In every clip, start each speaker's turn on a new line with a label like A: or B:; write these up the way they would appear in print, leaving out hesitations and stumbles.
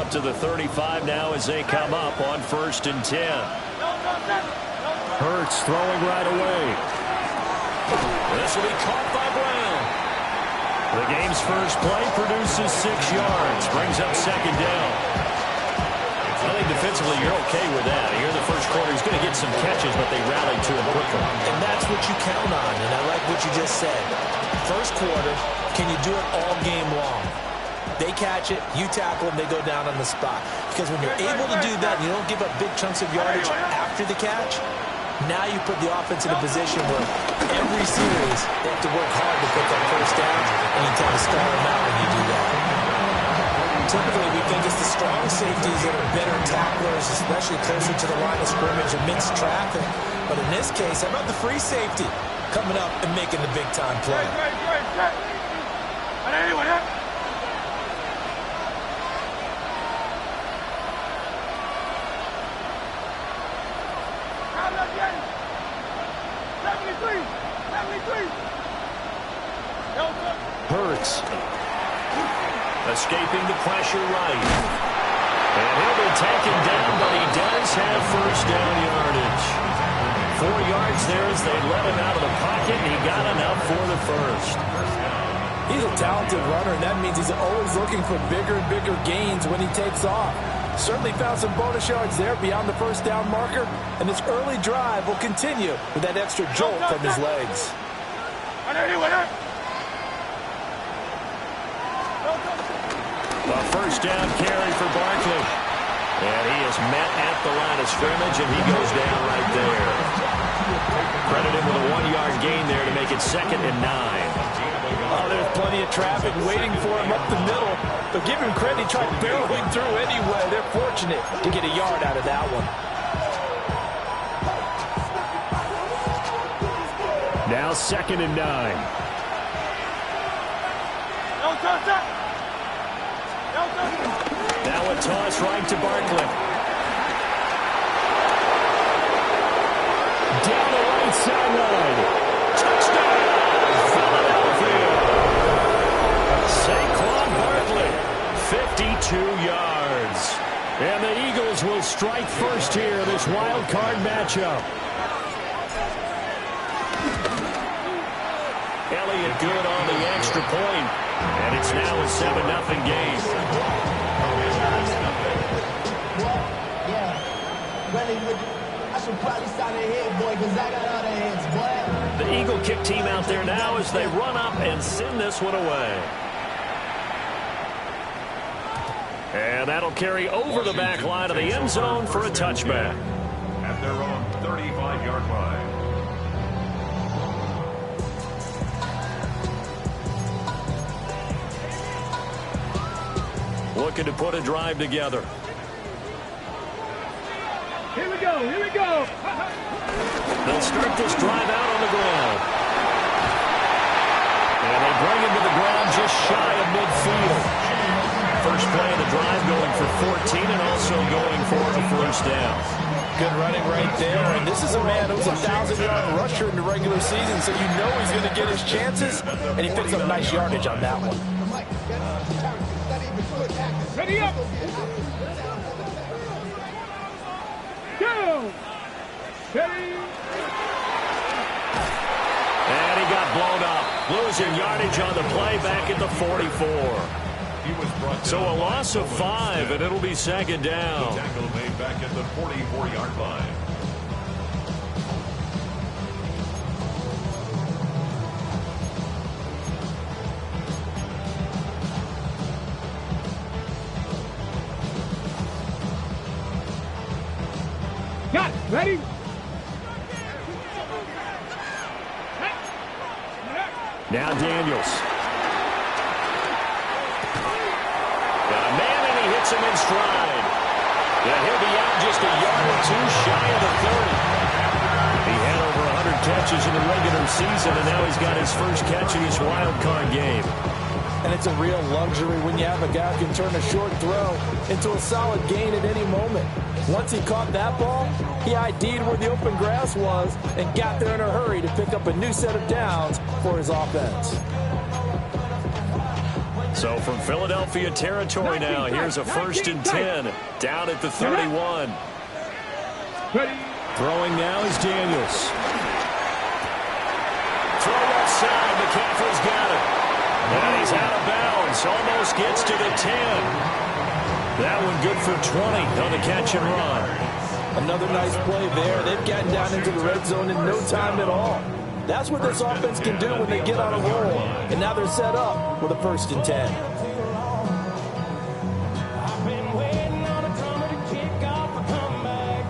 A: up to the 35 now as they come up on 1st and 10. Hurts throwing right away. This will be caught by Brown. The game's first play produces 6 yards. Brings up 2nd down. I think defensively you're okay with that. Here in the first quarter, he's going to get some catches, but they rallied to him quickly.
B: And that's what you count on, and I like what you just said. First quarter, can you do it all game long? They catch it, you tackle them, they go down on the spot. Because when you're able to do that, and you don't give up big chunks of yardage after the catch, now you put the offense in a position where every series they have to work hard to pick up first downs, and you tend to stall them out when you do that. Typically, we think it's the strong safeties that are better tacklers, especially closer to the line of scrimmage amidst traffic. But in this case, how about the free safety coming up and making the big-time play?
A: Hurts. Escaping the pressure right. And he'll be taken down, but he does have first down yardage. 4 yards there as they let him out of the pocket, and he got enough for the first.
B: He's a talented runner, and that means he's always looking for bigger and bigger gains when he takes off. Certainly found some bonus yards there beyond the first down marker, and this early drive will continue with that extra jolt from his legs.
A: A first down carry for Barkley. And he is met at the line of scrimmage, and he goes down right there. Credit him with a 1-yard gain there to make it 2nd and 9.
B: Oh, there's plenty of traffic waiting for him up the middle. But give him credit, he tried barreling through anyway. They're fortunate to get a yard out of that one.
A: Now 2nd and 9. Now a toss right to Barkley. Down the right sideline. Touchdown, Philadelphia. Saquon Barkley, 52 yards. And the Eagles will strike first here in this wild card matchup. Elliott good on the extra point. And it's now a 7-0 game. The Eagle kick team out there now as they run up and send this one away. And that'll carry over the back line of the end zone for a touchback.
C: At their own 35-yard line.
A: Looking to put a drive together.
D: Here we go, here we go.
A: They'll start this drive out on the ground. And they bring him to the ground just shy of midfield. First play of the drive going for 14 and also going for a first down.
B: Good running right there. And this is a man who's a 1,000-yard rusher in the regular season, so you know he's going to get his chances. And he picks up nice yardage on that one.
D: Ready up. Go. Ready.
A: And he got blown up. Losing yardage on the play back at the 44. So a loss of 5, and it'll be 2nd down.
C: Tackle made back at the 44-yard line.
D: Got it. Ready?
A: Now Daniels. Got a man, and he hits him in stride. Yeah, he'll be out just a yard or two shy of the 30. He had over 100 catches in the regular season, and now he's got his first catch in this wild card game.
B: And it's a real luxury when you have a guy who can turn a short throw into a solid gain at any moment. Once he caught that ball, he ID'd where the open grass was and got there in a hurry to pick up a new set of downs for his offense.
A: So from Philadelphia territory now, here's a 1st and 10 down at the 31. Throwing now is Daniels. Throw left side. McCaffrey's got it. And he's out of bounds. Almost gets to the 10. That one good for 20 on the catch and run.
B: Another nice play there. They've gotten down into the red zone in no time at all. That's what this offense can do when they get on a roll. And now they're set up with a 1st and 10.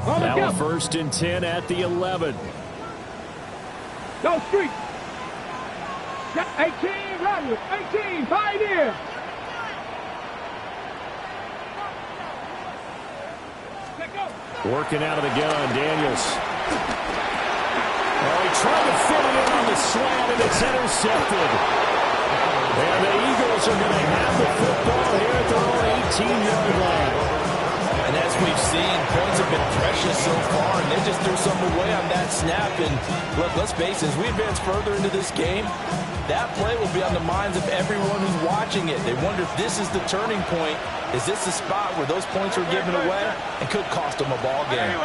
A: Now a 1st and 10 at the 11.
D: Go street. 18, run. 18, pioneer.
A: Working out of the gun, Daniels. Oh, he tried to fit it in on the slant, and it's intercepted. And the Eagles are going to have the football here at their own 18-yard line.
B: And as we've seen, points have been precious so far, and they just threw some away on that snap. And look, let's face it, as we advance further into this game, that play will be on the minds of everyone who's watching it. They wonder if this is the turning point. Is this the spot where those points are given away and could cost them a ball game?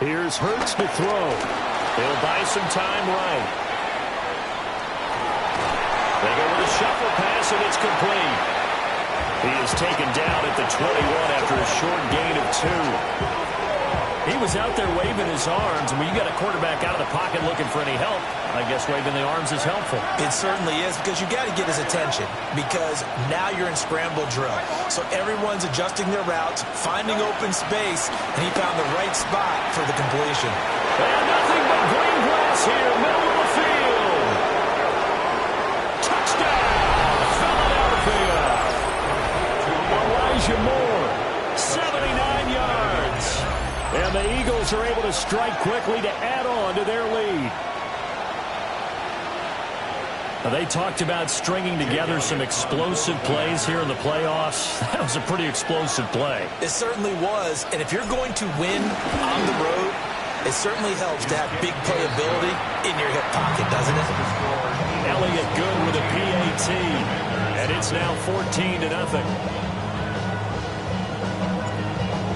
A: Here's Hurts to throw. He'll buy some time right. They go with a shuffle pass, and it's complete. He is taken down at the 21 after a short gain of 2. He was out there waving his arms, and when you got a quarterback out of the pocket looking for any help, I guess waving the arms is helpful.
B: It certainly is, because you got to get his attention, because now you're in scramble drill. So everyone's adjusting their routes, finding open space, and he found the right spot for the completion.
A: And nothing but green grass here, middle of the field. Touchdown, Philadelphia. Elijah Moore, 79 yards. And the Eagles are able to strike quickly to add on to their lead. Now, they talked about stringing together some explosive plays here in the playoffs. That was a pretty explosive play.
B: It certainly was. And if you're going to win on the road, it certainly helps to have big playability in your hip pocket, doesn't it?
A: Elliott good with a PAT. And it's now 14-0.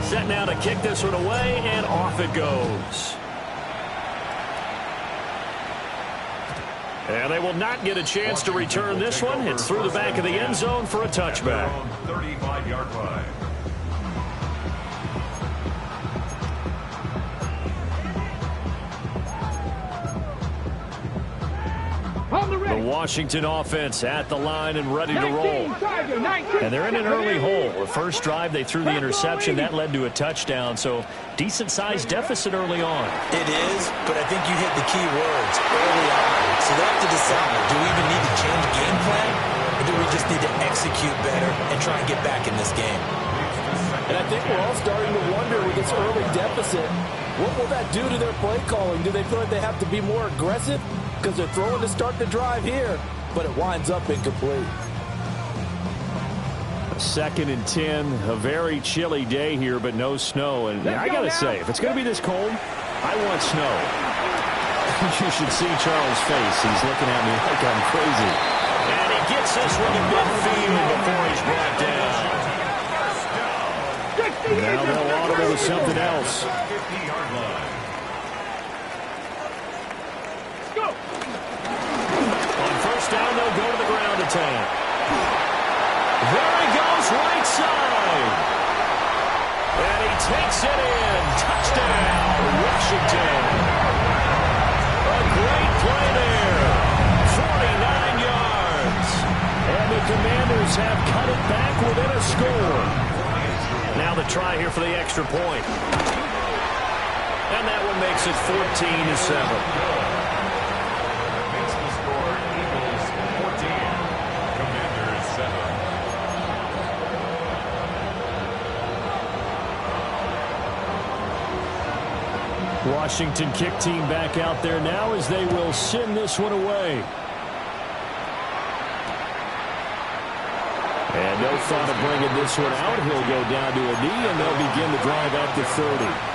A: Set now to kick this one away, and off it goes. And they will not get a chance to return this one. It's through the back of the end zone for a touchback.
C: 35-yard line.
A: The Washington offense at the line and ready to roll. And they're in an early hole. The first drive, they threw the interception. That led to a touchdown. So decent-sized deficit early on.
B: It is, but I think you hit the key words early on. So they have to decide, do we even need to change game plan, or do we just need to execute better and try and get back in this game? And I think we're all starting to wonder with this early deficit, what will that do to their play calling? Do they feel like they have to be more aggressive? Because they're throwing to start the drive here, but it winds up incomplete.
A: 2nd and 10, a very chilly day here, but no snow. And I got to say, if it's going to be this cold, I want snow. You should see Charles' face. He's looking at me like I'm crazy. And he gets this one to midfield before he's brought down. Now they'll audible to something else.
C: 50-yard line.
A: On first down, they'll go to the ground attack. There he goes, right side. And he takes it in. Touchdown, Washington. A great play there. 49 yards. And the Commanders have cut it back within a score. Now the try here for the extra point. And that one makes it 14-7. Washington kick team back out there now as they will send this one away. And no thought of bringing this one out. He'll go down to a knee, and they'll begin the drive at the 30.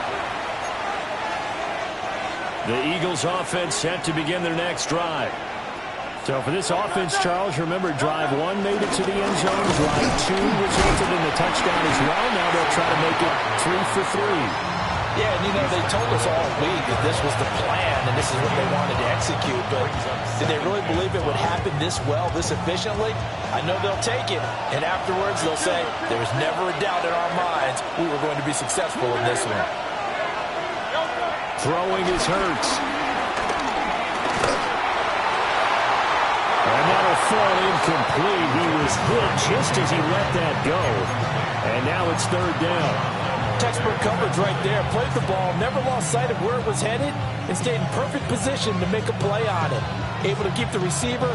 A: The Eagles offense set to begin their next drive. So for this offense, Charles, remember drive 1 made it to the end zone. Drive 2 resulted in the touchdown as well. Now they'll try to make it 3 for 3.
B: Yeah, and they told us all week that this was the plan and this is what they wanted to execute. But did they really believe it would happen this well, this efficiently? I know they'll take it. And afterwards, they'll say, there was never a doubt in our minds we were going to be successful in this one.
A: Throwing is Hurts. And that'll fall incomplete. He was hit just as he let that go. And now it's 3rd down.
B: Textbook coverage right there. Played the ball, never lost sight of where it was headed, and stayed in perfect position to make a play on it. Able to keep the receiver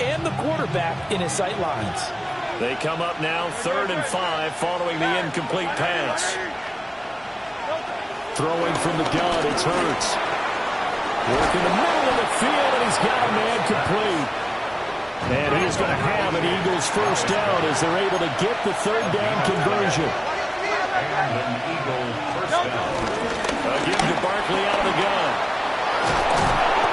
B: and the quarterback in his sight lines.
A: They come up now 3rd and 5 following the incomplete pass. Throwing from the gun, it's Hurts. Work in the middle of the field, and he's got a man complete. And he's going to have an Eagles first down as they're able to get the 3rd down conversion.
C: An Eagle first down.
A: Give to Barkley out of the gun.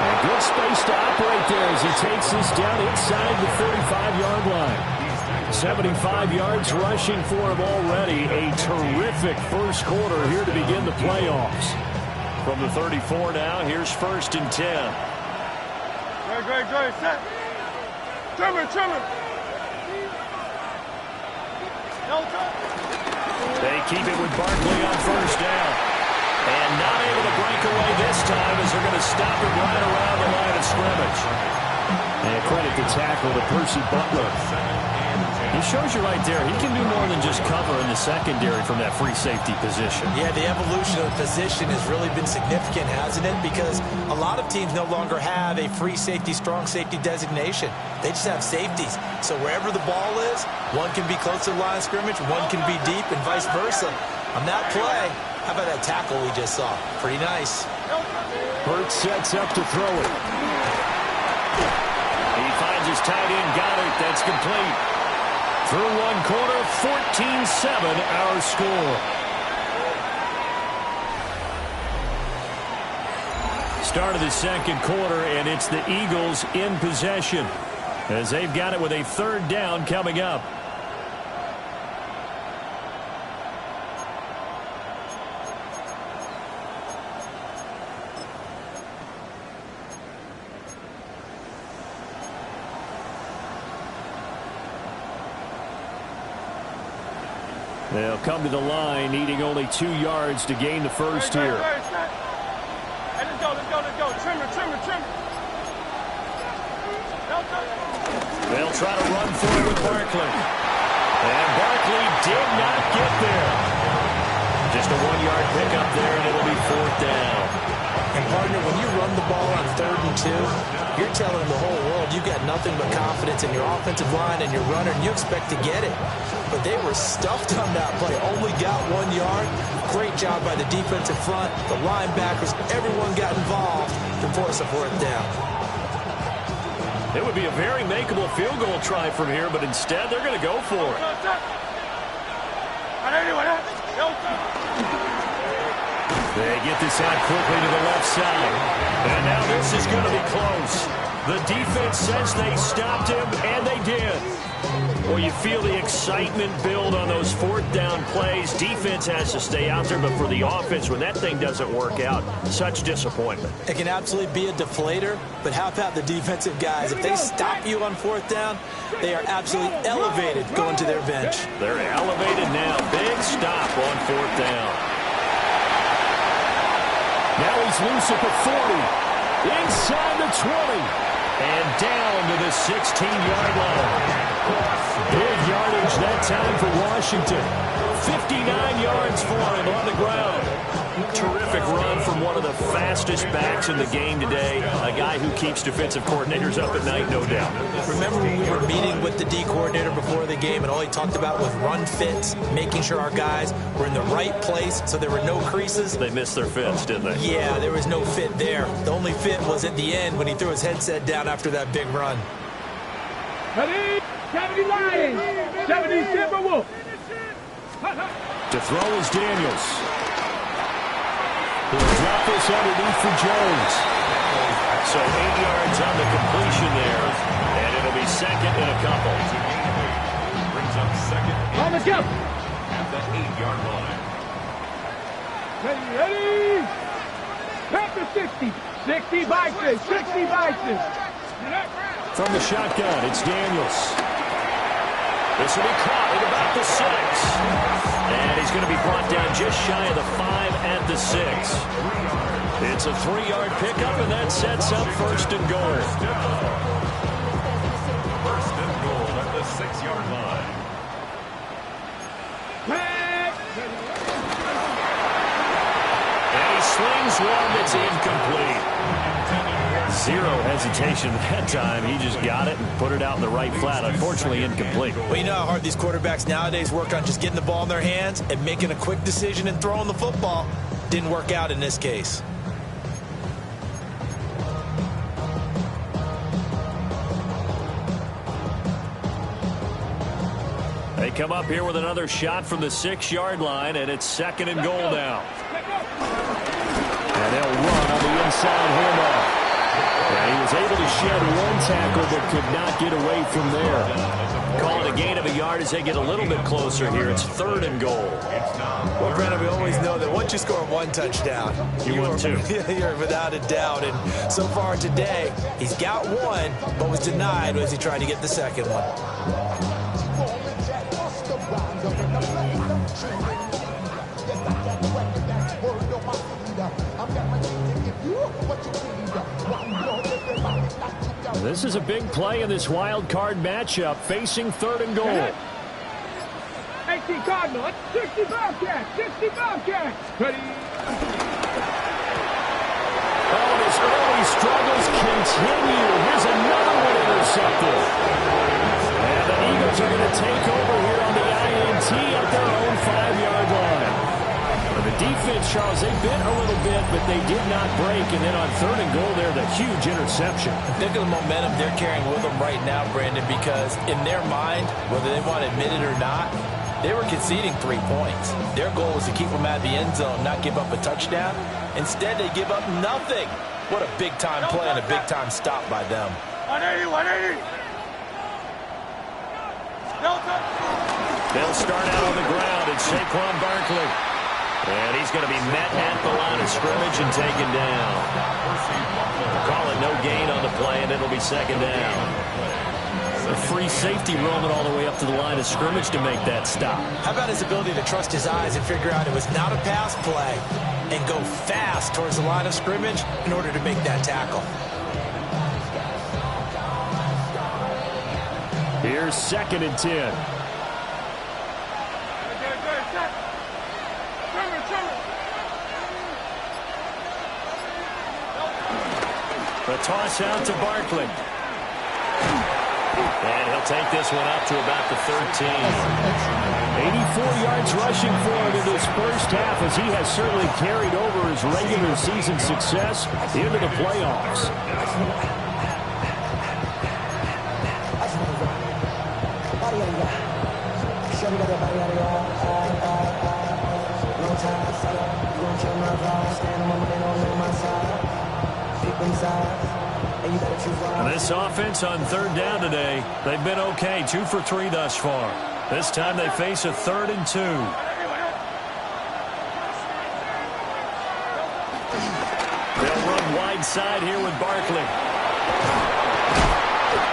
A: And good space to operate there as he takes this down inside the 35-yard line. 75 yards rushing for him already. A terrific first quarter here to begin the playoffs. From the 34 now, here's 1st and 10.
D: Great, set. Trimmer.
A: They keep it with Barkley on 1st down. And not able to break away this time as they're going to stop it right around the line of scrimmage. And credit the tackle to Percy Butler. He shows you right there, he can do more than just cover in the secondary from that free safety position.
B: Yeah, the evolution of the position has really been significant, hasn't it? Because a lot of teams no longer have a free safety, strong safety designation. They just have safeties. So wherever the ball is, one can be close to the line of scrimmage, one can be deep, and vice versa. On that play, how about that tackle we just saw? Pretty nice.
A: Hurts sets up to throw it. He finds his tight end, got it. That's complete. Through one quarter, 14-7 our score. Start of the second quarter, and it's the Eagles in possession as they've got it with a 3rd down coming up. They'll come to the line, needing only 2 yards to gain the first here.
D: Hey, let's go. Trimmer.
A: They'll try to run for it with Barkley. And Barkley did not get there. Just a 1-yard pickup there, and it'll be 4th down.
B: And, partner, when you run the ball on 3rd and 2, you're telling the whole world you've got nothing but confidence in your offensive line and your runner, and you expect to get it. But they were stuffed on that play. Only got 1 yard. Great job by the defensive front. The linebackers, everyone got involved to force a 4th down.
A: It would be a very makeable field goal try from here, but instead they're going to go for it. They get this out quickly to the left side. And now this is going to be close. The defense says they stopped him, and they did. Well, you feel the excitement build on those 4th down plays. Defense has to stay out there, but for the offense, when that thing doesn't work out, such disappointment.
B: It can absolutely be a deflator, but how about the defensive guys? If they stop you on 4th down, they are absolutely elevated going to their bench.
A: They're elevated now. Big stop on 4th down. Now he's loose at the 40. Inside the 20. And down to the 16-yard line. Big yardage that time for Washington. 59 yards for him on the ground. Terrific run from one of the fastest backs in the game today. A guy who keeps defensive coordinators up at night, no doubt.
B: Remember when we were meeting with the D coordinator before the game and all he talked about was run fits, making sure our guys were in the right place so there were no creases?
A: They missed their fits, didn't they?
B: Yeah, there was no fit there. The only fit was at the end when he threw his headset down after that big run.
D: Ready? 70 Lions. 70 Timberwolves.
A: To throw is Daniels. He'll drop this underneath for Jones. So 8 yards on the completion there. And it'll be second and a couple.
C: Brings up second.
D: On the jump.
C: At the 8-yard line.
D: Ready? After 60. 60 Vikings. 60 Vikings.
A: From the shotgun, it's Daniels. This will be caught at about the 6. And he's going to be brought down just shy of the 5 at the 6. It's a 3-yard pickup, and that sets up first and goal.
C: First and goal at the 6-yard line.
A: And he slings one that's incomplete. Zero hesitation that time. He just got it and put it out in the right flat. Unfortunately, incomplete.
B: Well, you know how hard these quarterbacks nowadays work on just getting the ball in their hands and making a quick decision and throwing the football. Didn't work out in this case.
A: They come up here with another shot from the 6-yard line, and it's second and goal now. And they'll run on the inside handoff. And he was able to shed one tackle but could not get away from there. Call it a gain of a yard as they get a little bit closer here. It's third and goal.
B: Well, Brandon, we always know that once you score one touchdown,
A: You win two.
B: You're without a doubt. And so far today, he's got one, but was denied as he tried to get the second one.
A: This is a big play in this wild card matchup, facing third and goal.
D: 18 Cardinals. 60 Bobcats. 60 Bobcats. Ready?
A: Oh, his early struggles continue. Here's another one intercepted. And the Eagles are going to take over here on the INT at their own 5-yard line. The defense, Charles, they bit a little bit, but they did not break. And then on third and goal there, the huge interception.
B: Look at the momentum they're carrying with them right now, Brandon, because in their mind, whether they want to admit it or not, they were conceding 3 points. Their goal was to keep them out of the end zone, not give up a touchdown. Instead, they give up nothing. What a big-time play and a big-time stop by them.
D: 180, 180.
A: They'll start out on the ground. It's Saquon Barkley. And he's going to be met at the line of scrimmage and taken down. Call it no gain on the play, and it'll be second down. A free safety roaming all the way up to the line of scrimmage to make that stop.
B: How about his ability to trust his eyes and figure out it was not a pass play and go fast towards the line of scrimmage in order to make that tackle.
A: Here's second and 10. The toss out to Barkley. And he'll take this one up to about the 13. 84 yards rushing for him in this first half, as he has certainly carried over his regular season success into the playoffs. And this offense on third down today, they've been okay, 2 for 3 thus far. This time they face a 3rd and 2. They'll run wide side here with Barkley.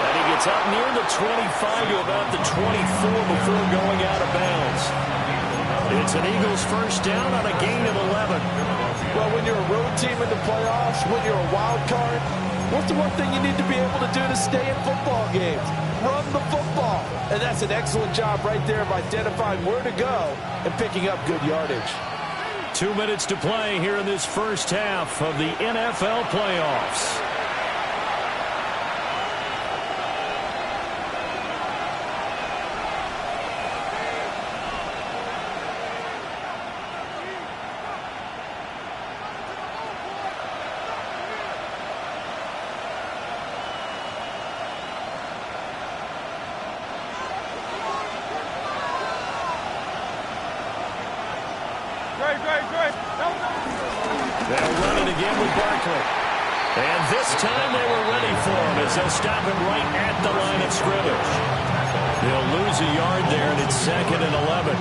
A: And he gets up near the 25 to about the 24 before going out of bounds. It's an Eagles first down on a gain of 11.
B: Well, when you're a road team in the playoffs, when you're a wild card, what's the one thing you need to be able to do to stay in football games? Run the football. And that's an excellent job right there of identifying where to go and picking up good yardage.
A: 2 minutes to play here in this first half of the NFL playoffs. They'll run it again with Barkley. And this time they were ready for him as they'll stop him right at the line of scrimmage. They'll lose a yard there, and it's 2nd and 11.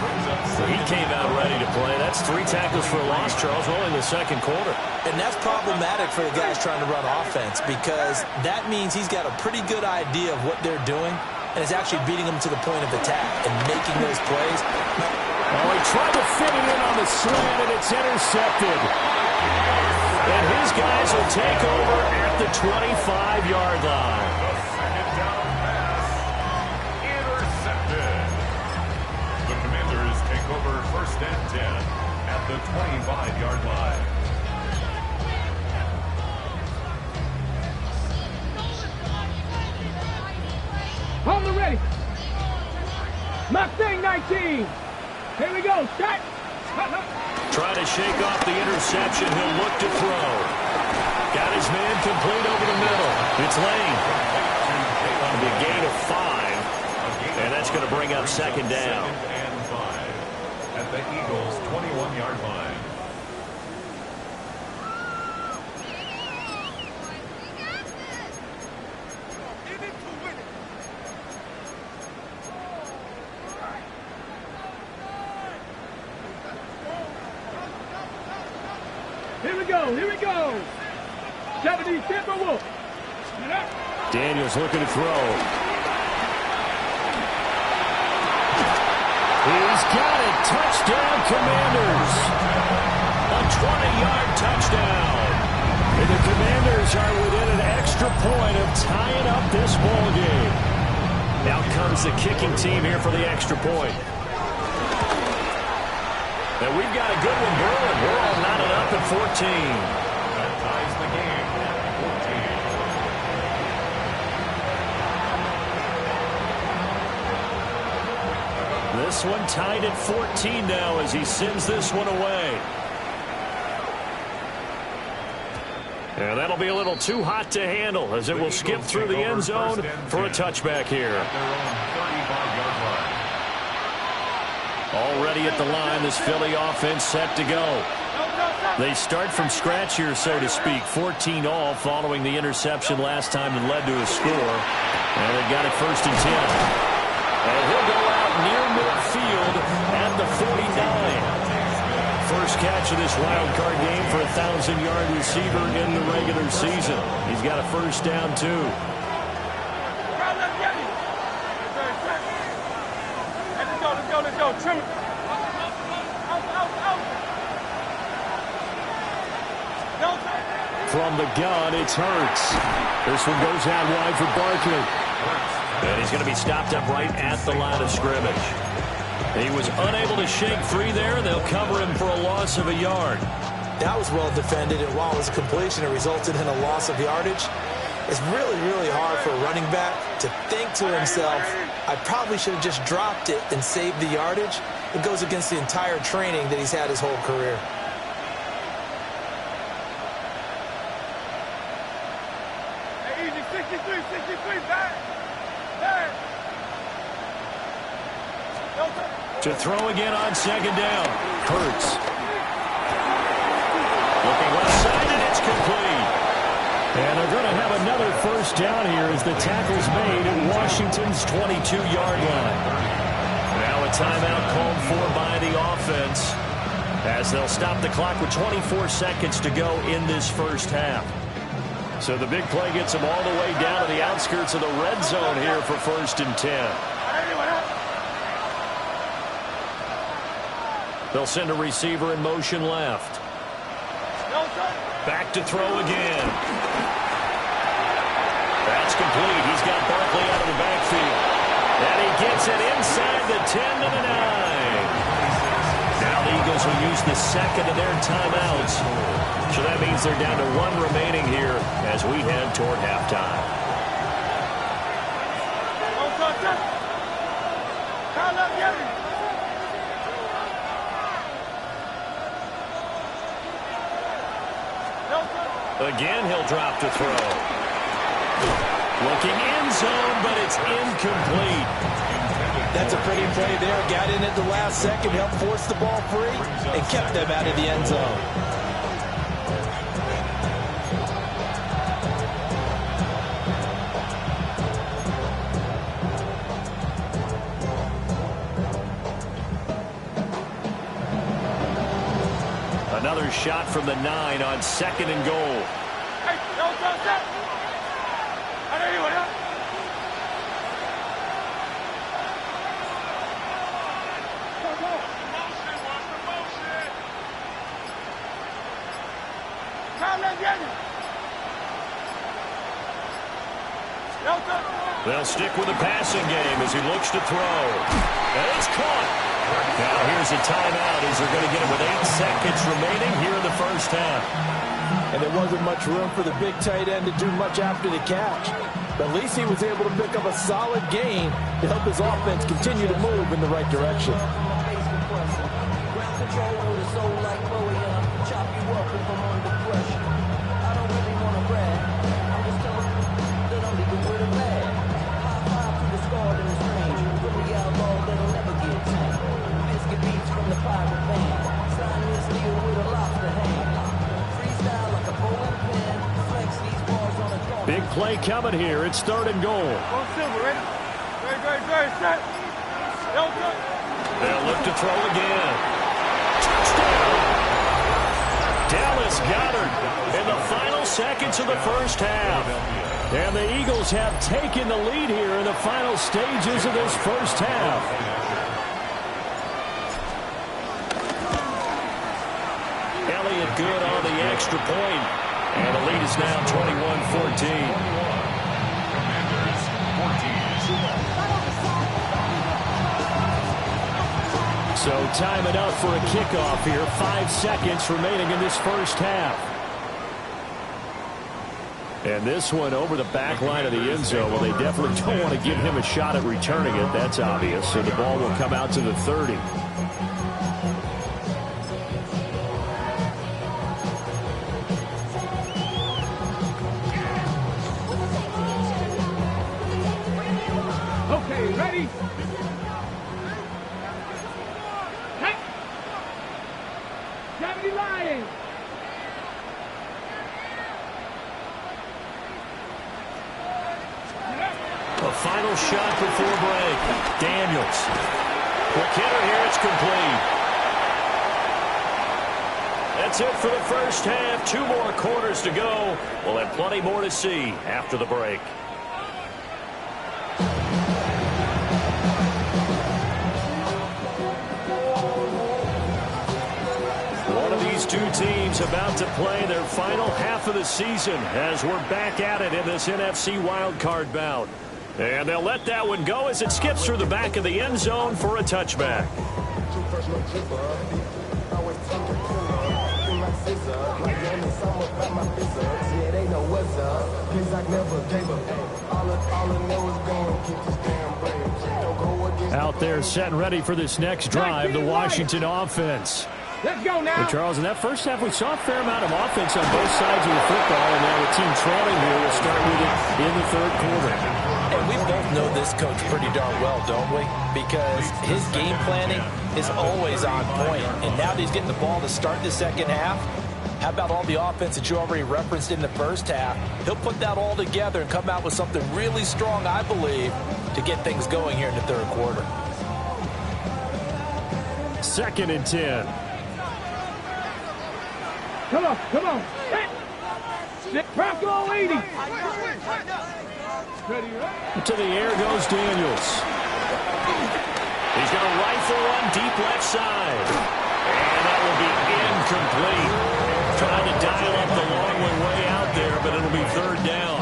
A: He came out ready to play. That's 3 tackles for a loss, Charles, only in the second quarter.
B: And that's problematic for the guys trying to run offense because that means he's got a pretty good idea of what they're doing and is actually beating them to the point of attack and making those plays.
A: Oh, he tried to fit it in on the slant, and it's intercepted. And his guys will take over at the 25-yard line.
C: The second down pass intercepted. The Commanders take over 1st and 10 at the 25-yard line.
D: Hold it ready. Mustang 19. Here we go. Shot.
A: Trying to shake off the interception. He'll look to throw. Got his man complete over the middle. It's Lane. That'll be a gain of 5. And that's going to bring up 2nd down.
C: 2nd and 5 at the Eagles' 21-yard line.
D: Here we go. 70 Timberwolves.
A: Daniels looking to throw. He's got it. Touchdown, Commanders. A 20-yard touchdown. And the Commanders are within an extra point of tying up this ball game. Now comes the kicking team here for the extra point. And we've got a good one brewing. We're all knotted up at 14.
C: That ties the game at 14.
A: This one tied at 14 now as he sends this one away. And that'll be a little too hot to handle as it will skip through the end zone for a touchback here.
C: At their own 35-yard line.
A: Already at the line, this Philly offense set to go. They start from scratch here, so to speak. 14 all following the interception last time that led to a score. And they got it 1st and 10. And he'll go out near midfield at the 49. First catch of this wild card game for a 1,000-yard receiver in the regular season. He's got a 1st down, too.
D: Let's go. Trim it.
A: From the gun, it's Hurts. This one goes out wide for Barkley. And he's going to be stopped up right at the line of scrimmage. He was unable to shake free there, and they'll cover him for a loss of a yard.
B: That was well defended, and while it was a completion, it resulted in a loss of yardage. It's really, really hard for a running back to think to himself, I probably should have just dropped it and saved the yardage. It goes against the entire training that he's had his whole career.
D: Hey, easy. 63, back.
A: To throw again on 2nd down. Hurts. Looking left side, and it's complete. And they're going to have another 1st down here as the tackle's made at Washington's 22-yard line. Now a timeout called for by the offense as they'll stop the clock with 24 seconds to go in this 1st half. So the big play gets them all the way down to the outskirts of the red zone here for 1st and 10. They'll send a receiver in motion left. Back to throw again. That's complete. He's got Barkley out of the backfield. And he gets it inside the 10 to the 9. Now the Eagles will use the 2nd of their timeouts. So that means they're down to 1 remaining here as we head toward halftime. Again, he'll drop to throw. Looking end zone, but it's incomplete.
B: That's a pretty play there. Got in at the last second, helped force the ball free, and kept them out of the end zone.
A: Another shot from the 9 on 2nd and goal.
D: Hey, don't stop. I know you want to.
A: They'll stick with the passing game as he looks to throw. And it's caught. Now here's a timeout as they're going to get it with 8 seconds remaining here in the first half.
B: And there wasn't much room for the big tight end to do much after the catch. But at least he was able to pick up a solid gain to help his offense continue to move in the right direction.
A: Big play coming here. It's 3rd and goal.
D: Go Silver, ready? Very, set.
A: They'll look to throw again. Touchdown! Dallas Goedert in the final seconds of the first half. And the Eagles have taken the lead here in the final stages of this first half. Elliott good on the extra point. And the lead is now 21-14.
C: Commanders 14.
A: So time enough for a kickoff here. 5 seconds remaining in this first half. And this one over the back line of the end zone. Well, they definitely don't want to give him a shot at returning it. That's obvious. So the ball will come out to the 30.
D: Okay, ready? Hey! Deputy Lion!
A: A final shot before break. Daniels. Quick hitter here. It's complete. That's it for the first half. 2 more quarters to go. We'll have plenty more to see after the break. Two teams about to play their final half of the season as we're back at it in this NFC wildcard bout. And they'll let that one go as it skips through the back of the end zone for a touchback. Out there set and ready for this next drive, the Washington offense.
D: Let's go now.
A: Well, Charles, in that first half, we saw a fair amount of offense on both sides of the football, and now the team trailing here will start with it in the 3rd quarter.
B: And we both know this coach pretty darn well, don't we? Because his game planning is always on point. And now that he's getting the ball to start the second half, how about all the offense that you already referenced in the first half? He'll put that all together and come out with something really strong, I believe, to get things going here in the 3rd quarter.
A: 2nd and 10.
D: Come on. Bronco 80.
A: To the air goes Daniels. He's going to rifle one deep left side. And that will be incomplete. Trying to dial up the long one way out there, but it'll be 3rd down.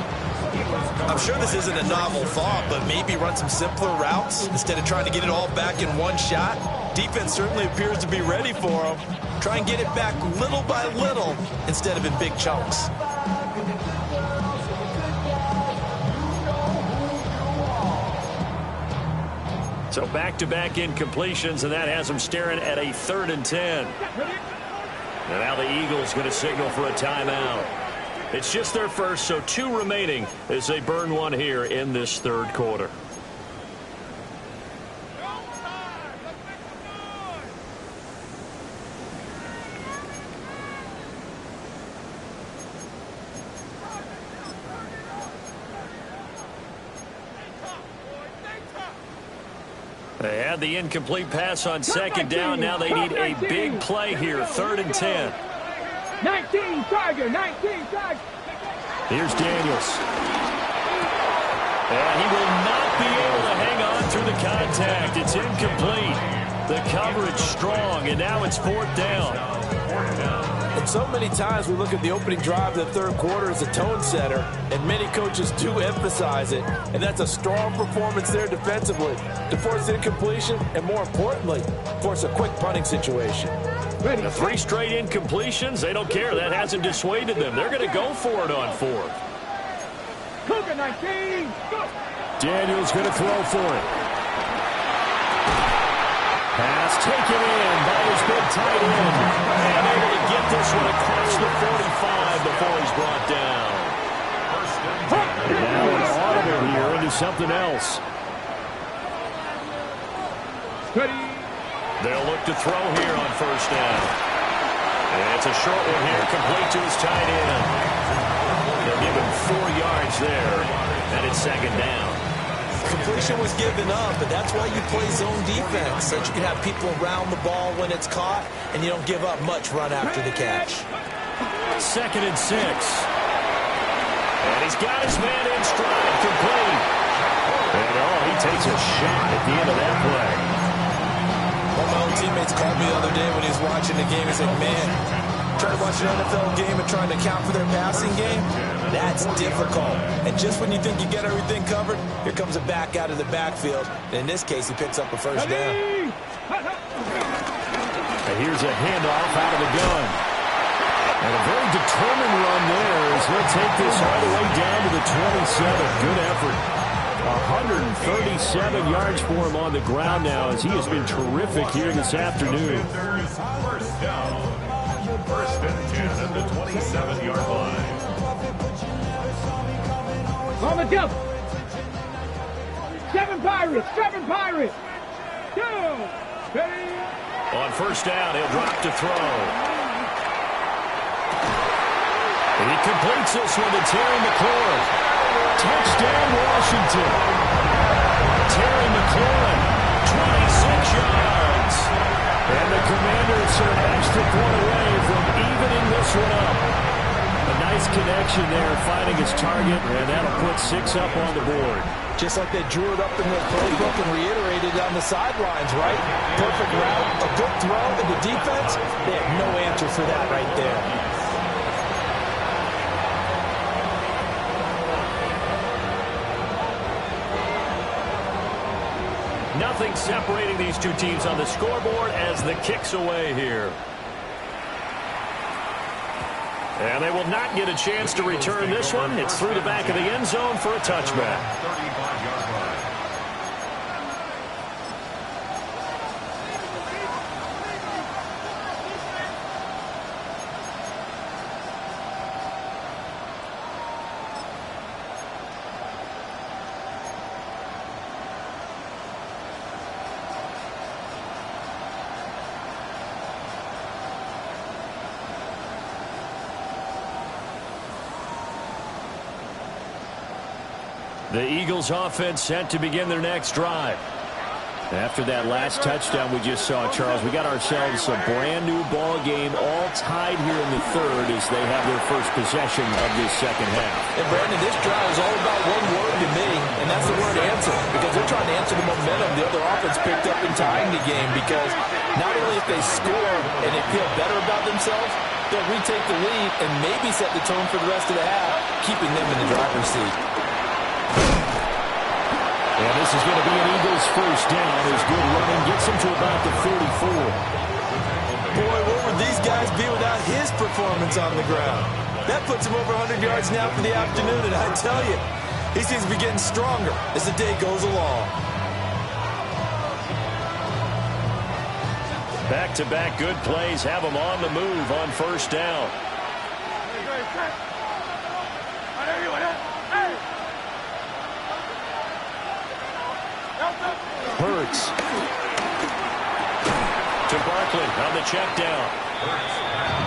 B: I'm sure this isn't a novel thought, but maybe run some simpler routes instead of trying to get it all back in one shot. Defense certainly appears to be ready for him. Try and get it back little by little instead of in big chunks.
A: So back-to-back incompletions, and that has them staring at a 3rd and 10. And now the Eagles going to signal for a timeout. It's just their first, so 2 remaining as they burn one here in this 3rd quarter. They had the incomplete pass on second down. Now they need a big play here, 3rd and 10.
D: 19, Tiger, 19, Tiger.
A: Here's Daniels. And he will not be able to hang on through the contact. It's incomplete. The coverage strong, and now it's 4th down.
B: And so many times we look at the opening drive of the third quarter as a tone setter, and many coaches do emphasize it. And that's a strong performance there defensively to force incompletion and, more importantly, force a quick punting situation.
A: The 3 straight incompletions, they don't care. That hasn't dissuaded them. They're going to go for it on 4th.
D: Cougar 19, go.
A: Daniels going to throw for it. Pass taken in by his big tight end. And able to get this one across the 45 before he's brought down. Now an audible here into something else. They'll look to throw here on 1st down. And it's a short one here, complete to his tight end. They'll give him 4 yards there, and it's 2nd down.
B: Completion was given up, but that's why you play zone defense, so that you can have people around the ball when it's caught, and you don't give up much run after the catch.
A: 2nd and 6. And he's got his man in stride, complete. And he takes a shot at the end of that play.
B: One of my own teammates called me the other day when he was watching the game. He said, man, trying to watch an NFL game and trying to account for their passing game, that's difficult. And just when you think you get everything covered, here comes a back out of the backfield. And in this case, he picks up a 1st down.
A: And here's a handoff out of the gun. And a very determined run there as he'll take this all the way down to the 27. Good effort. 137 yards for him on the ground now as he has been terrific here this afternoon.
C: 1st down. 1st and 10 at the 27-yard line.
D: On the jump. 7 Pirates, 7 Pirates. Go. Ready.
A: On 1st down, he'll drop to throw. And he completes this one to Terry McLaurin. Touchdown, Washington. Terry McLaurin, 26 yards. And the Commanders are an extra point away from evening this one up. A nice connection there, finding his target, and that'll put 6 up on the board.
B: Just like they drew it up in the playbook and reiterated on the sidelines, right? Perfect route, a good throw, and the defense, they have no answer for that right there.
A: Nothing separating these two teams on the scoreboard as the kick's away here. And they will not get a chance to return this one. It's through the back of the end zone for a touchback.
C: 35-yard line.
A: The Eagles offense set to begin their next drive. After that last touchdown we just saw, Charles, we got ourselves a brand new ball game all tied here in the 3rd as they have their first possession of this 2nd half.
B: And Brandon, this drive is all about one word to me, and that's the word answer, because they're trying to answer the momentum the other offense picked up in tying the game, because not only if they score and they feel better about themselves, they'll retake the lead and maybe set the tone for the rest of the half, keeping them in the driver's seat.
A: And this is going to be an Eagles 1st down. His good running gets him to about the 44.
B: Boy, what would these guys be without his performance on the ground? That puts him over 100 yards now for the afternoon, and I tell you, he seems to be getting stronger as the day goes along.
A: Back-to-back good plays have him on the move on 1st down. Hurts to Barkley on the check down.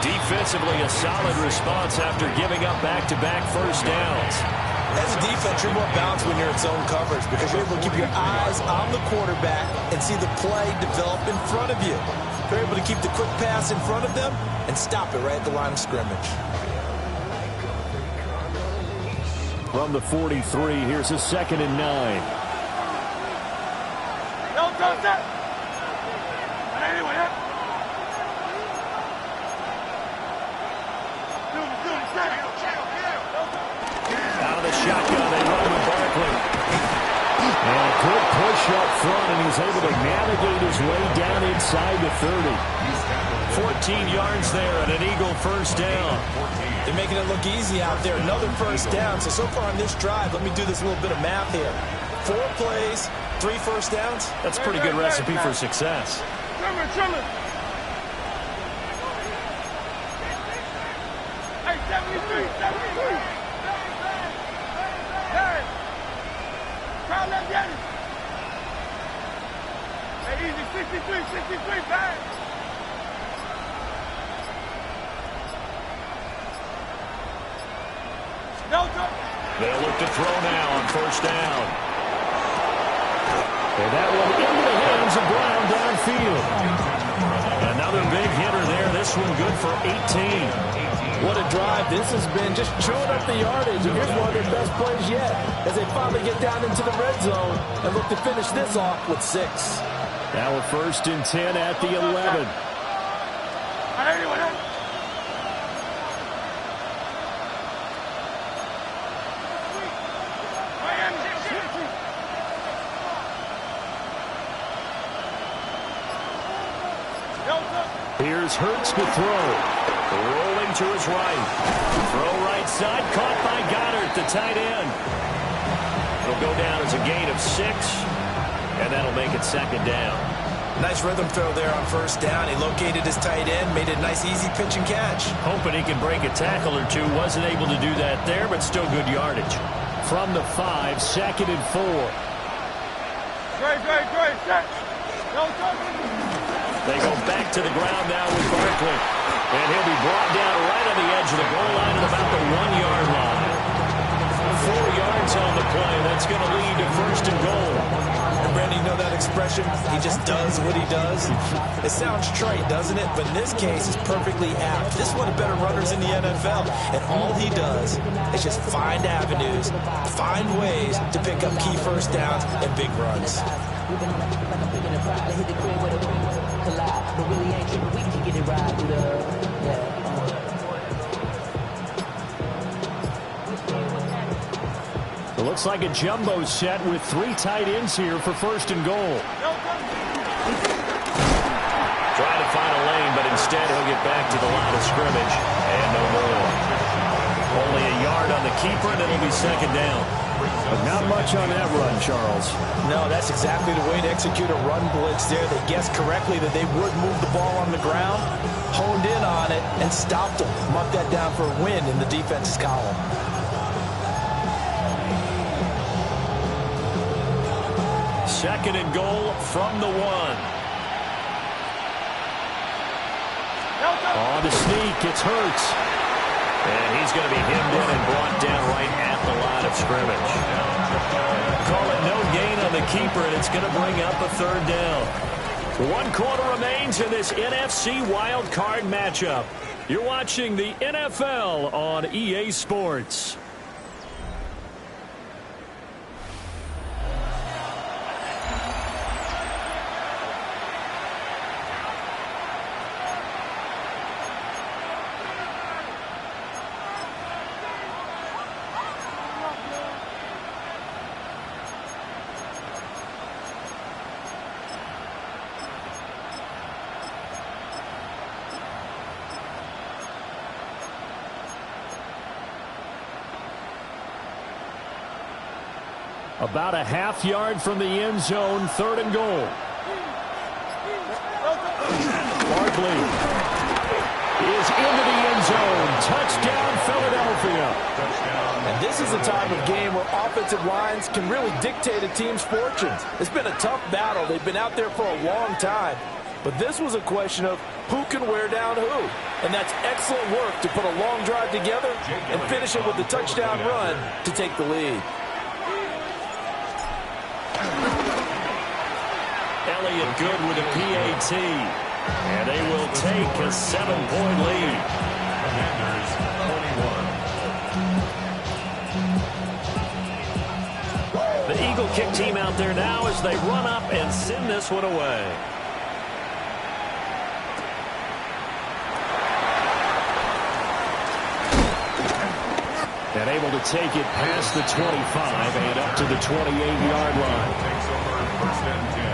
A: Defensively, a solid response after giving up back-to-back 1st downs.
B: As a defense, you're more balanced when you're in zone coverage because you're able to keep your eyes on the quarterback and see the play develop in front of you. You're able to keep the quick pass in front of them and stop it right at the line of scrimmage.
A: From the 43, here's a 2nd and 9.
D: Don't touch that. Anyway,
A: Out of the shotgun, they run with Barkley. And a good push up front, and he's able to navigate his way down inside the 30. 14 yards there and an Eagle first down.
B: They're making it look easy out there. Another first down. So far on this drive, let me do this little bit of math here. 4 plays, 3 first downs.
A: That's a pretty good recipe for success.
D: Trimmer. Hey, 73. Hey, crowd left Yanni. Hey, easy, 63, bang.
A: They'll look to throw now on first down. And that one into the hands of Brown downfield. Another big hitter there. This one good for 18.
B: What a drive. This has been just chewing up the yardage. And here's one of their best plays yet as they finally get down into the red zone and look to finish this off with 6.
A: Now a 1st and 10 at the 11. Here's Hurts to throw. Rolling to his right. Throw right side. Caught by Goddard, the tight end. It'll go down as a gain of 6. And that'll make it 2nd down.
B: Nice rhythm throw there on first down. He located his tight end, made it a nice easy pitch and catch.
A: Hoping he can break a tackle or two. Wasn't able to do that there, but still good yardage. From the 5, 2nd and 4.
D: Great. Set. Don't touch it.
A: They go back to the ground now with Barkley. And he'll be brought down right on the edge of the goal line at about the 1-yard line. 4 yards on the play. That's going to lead to 1st and goal.
B: And Brandon, you know that expression? He just does what he does. It sounds trite, doesn't it? But in this case, it's perfectly apt. This is one of the better runners in the NFL. And all he does is just find avenues, find ways to pick up key first downs and big runs.
A: It looks like a jumbo set with 3 tight ends here for 1st and goal. Trying to find a lane, but instead he'll get back to the line of scrimmage. And no more. Only a yard on the keeper, and it'll be 2nd down. But not much on that run, Charles.
B: No, that's exactly the way to execute a run blitz there. They guessed correctly that they would move the ball on the ground, honed in on it, and stopped them. Mark that down for a win in the defense's column.
A: Second and goal from the 1. On the sneak, it's Hurts. And he's going to be hemmed in and brought down right at the line of scrimmage. Call it no gain on the keeper, and it's going to bring up a 3rd down. 1 quarter remains in this NFC wildcard matchup. You're watching the NFL on EA Sports. About a half yard from the end zone, 3rd and goal. Barkley is into the end zone. Touchdown, Philadelphia.
B: And this is a time of game where offensive lines can really dictate a team's fortunes. It's been a tough battle. They've been out there for a long time. But this was a question of who can wear down who. And that's excellent work to put a long drive together and finish it with a touchdown run to take the lead.
A: Elliott good with a PAT. And they will take a 7-point lead.
C: Commanders 21.
A: The Eagle kick team out there now as they run up and send this one away. And able to take it past the 25 and up to the 28-yard line.
C: Takes over first and 10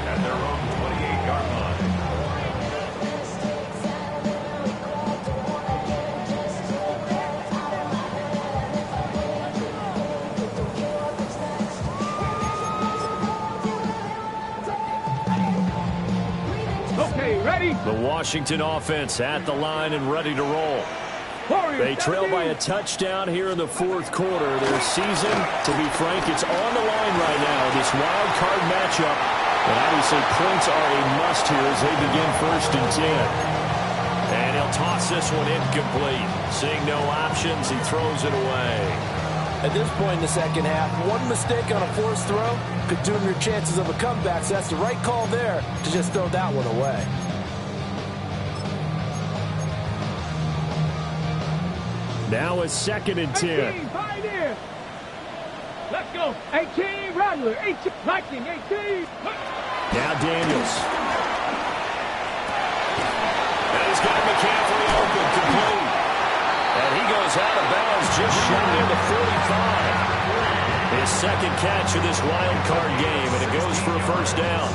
C: at their own 28-yard line.
D: Okay, ready?
A: The Washington offense at the line and ready to roll. They trail by a touchdown here in the fourth quarter. Their season, to be frank, it's on the line right now. This wild card matchup. And obviously points are a must here as they begin first and 10. And he'll toss this one incomplete. Seeing no options, he throws it away.
B: At this point in the second half, one mistake on a forced throw could doom your chances of a comeback. So that's the right call there to just throw that one away.
A: Now it's second and 10.
D: 18, fight in. Let's go. 18, Rattler. 18, Viking, 18.
A: Now Daniels. And he's got McCaffrey open, complete. And he goes out of bounds just shy of the 45. His second catch of this wild card game, and it goes for a first down.